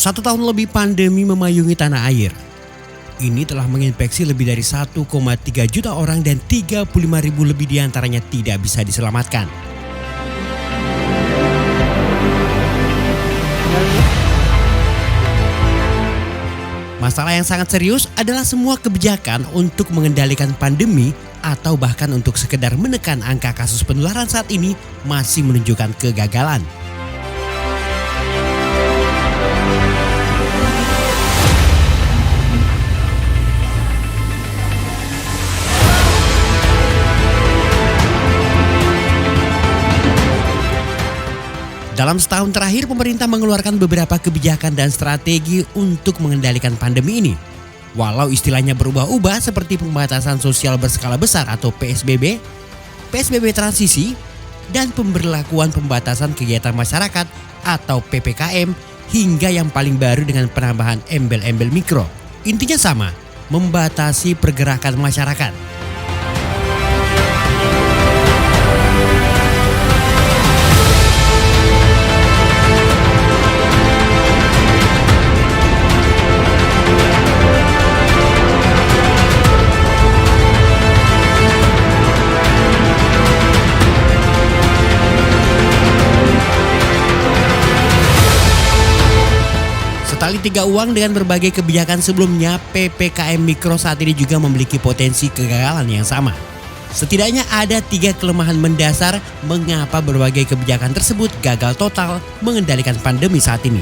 Satu tahun lebih pandemi memayungi tanah air. Ini telah menginfeksi lebih dari 1,3 juta orang dan 35.000 lebih diantaranya tidak bisa diselamatkan. Masalah yang sangat serius adalah semua kebijakan untuk mengendalikan pandemi atau bahkan untuk sekedar menekan angka kasus penularan saat ini masih menunjukkan kegagalan. Dalam setahun terakhir, pemerintah mengeluarkan beberapa kebijakan dan strategi untuk mengendalikan pandemi ini. Walau istilahnya berubah-ubah seperti pembatasan sosial berskala besar atau PSBB, PSBB transisi, dan pemberlakuan pembatasan kegiatan masyarakat atau PPKM, hingga yang paling baru dengan penambahan embel-embel mikro. Intinya sama, membatasi pergerakan masyarakat. Setali tiga uang dengan berbagai kebijakan sebelumnya, PPKM Mikro saat ini juga memiliki potensi kegagalan yang sama. Setidaknya ada 3 kelemahan mendasar mengapa berbagai kebijakan tersebut gagal total mengendalikan pandemi saat ini.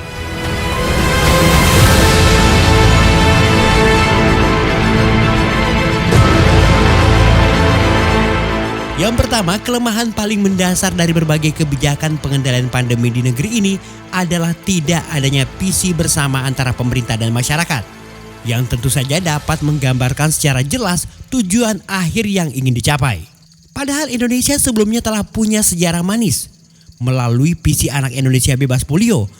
Yang pertama, kelemahan paling mendasar dari berbagai kebijakan pengendalian pandemi di negeri ini adalah tidak adanya visi bersama antara pemerintah dan masyarakat, yang tentu saja dapat menggambarkan secara jelas tujuan akhir yang ingin dicapai. Padahal Indonesia sebelumnya telah punya sejarah manis. Melalui visi Anak Indonesia Bebas Polio,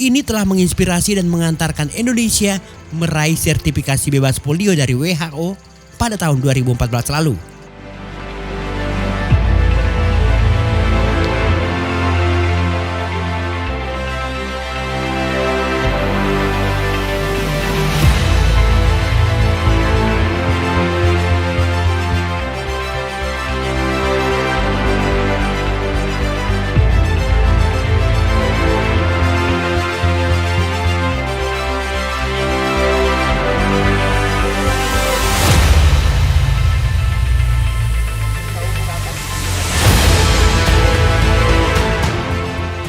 ini telah menginspirasi dan mengantarkan Indonesia meraih sertifikasi bebas polio dari WHO pada tahun 2014 lalu.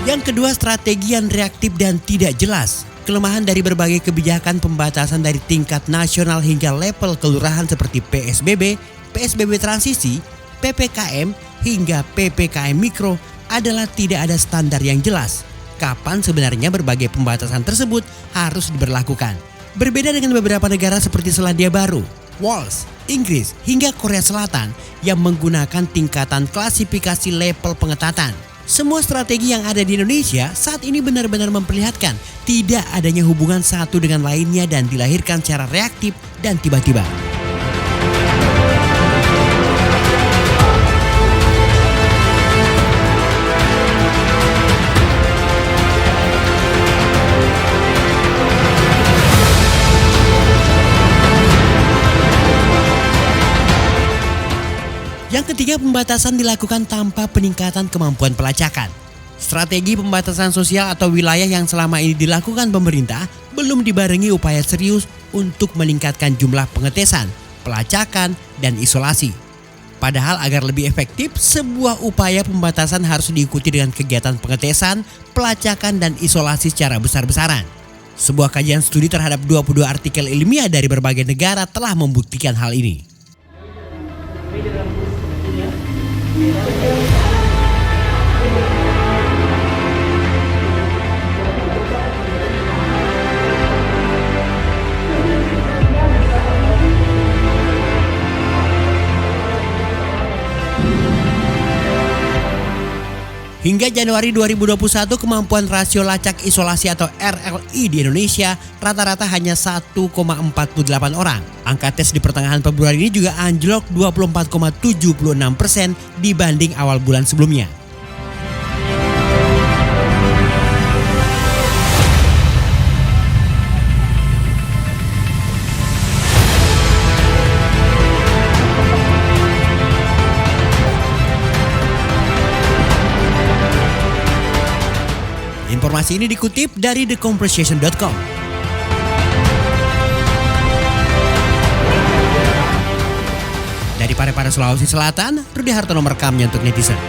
Yang kedua, strategi yang reaktif dan tidak jelas. Kelemahan dari berbagai kebijakan pembatasan dari tingkat nasional hingga level kelurahan seperti PSBB, PSBB transisi, PPKM, hingga PPKM Mikro adalah tidak ada standar yang jelas. Kapan sebenarnya berbagai pembatasan tersebut harus diberlakukan. Berbeda dengan beberapa negara seperti Selandia Baru, Wales, Inggris, hingga Korea Selatan yang menggunakan tingkatan klasifikasi level pengetatan. Semua strategi yang ada di Indonesia saat ini benar-benar memperlihatkan tidak adanya hubungan satu dengan lainnya dan dilahirkan secara reaktif dan tiba-tiba. Yang ketiga, pembatasan dilakukan tanpa peningkatan kemampuan pelacakan. Strategi pembatasan sosial atau wilayah yang selama ini dilakukan pemerintah belum dibarengi upaya serius untuk meningkatkan jumlah pengetesan, pelacakan, dan isolasi. Padahal agar lebih efektif, sebuah upaya pembatasan harus diikuti dengan kegiatan pengetesan, pelacakan, dan isolasi secara besar-besaran. Sebuah kajian studi terhadap 22 artikel ilmiah dari berbagai negara telah membuktikan hal ini. Hingga Januari 2021, kemampuan rasio lacak isolasi atau RLI di Indonesia rata-rata hanya 1,48 orang. Angka tes di pertengahan Februari ini juga anjlok 24,76% dibanding awal bulan sebelumnya. Informasi ini dikutip dari theconversation.com. Dari Parepare, Sulawesi Selatan, Rudi Hartono merekamnya untuk netizen.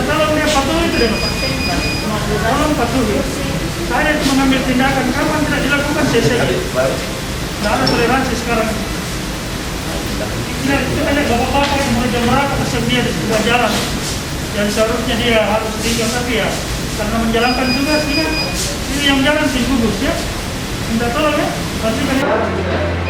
Tolong dia patuhi itu deh Pak. Tolong patuhi. Saya itu mengambil tindakan kapan tidak dilakukan selesai. Tidak ada toleransi sekarang. Kita lihat bapak-bapak yang mulai jam berapa tersedia di sebelah jalan. Dan seharusnya dia harus tinggal tapi ya karena menjalankan tugas ini yang jalan tim gugus ya. Minta tolong ya. Pastikan ya.